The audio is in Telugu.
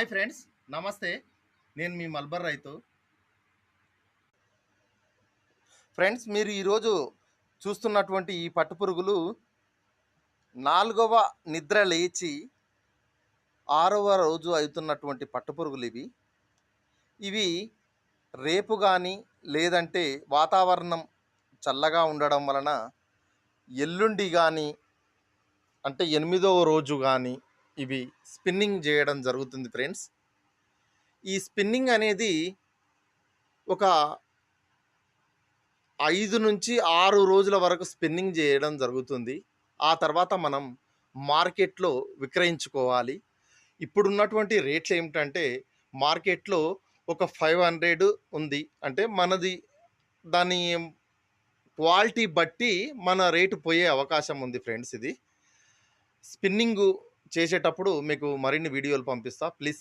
హాయ్ ఫ్రెండ్స్, నమస్తే. నేను మీ మల్బర్ రైతు. ఫ్రెండ్స్, మీరు ఈరోజు చూస్తున్నటువంటి ఈ పట్టుపురుగులు 4వ నిద్ర లేచి 6వ రోజు అవుతున్నటువంటి పట్టుపురుగులు ఇవి. ఇవి రేపు కానీ లేదంటే వాతావరణం చల్లగా ఉండడం వలన ఎల్లుండి కానీ అంటే 8వ రోజు కానీ ఇవి స్పిన్నింగ్ చేయడం జరుగుతుంది ఫ్రెండ్స్. ఈ స్పిన్నింగ్ అనేది ఒక 5 నుంచి 6 రోజుల వరకు స్పిన్నింగ్ చేయడం జరుగుతుంది. ఆ తర్వాత మనం మార్కెట్లో విక్రయించుకోవాలి. ఇప్పుడున్నటువంటి రేట్లు ఏమిటంటే మార్కెట్లో ఒక 500 ఉంది. అంటే మనది దాని క్వాలిటీ బట్టి మన రేటు పోయే అవకాశం ఉంది ఫ్రెండ్స్. ఇది స్పిన్నింగు చేసేటప్పుడు మీకు మరిన్ని వీడియోలు పంపిస్తా. ప్లీజ్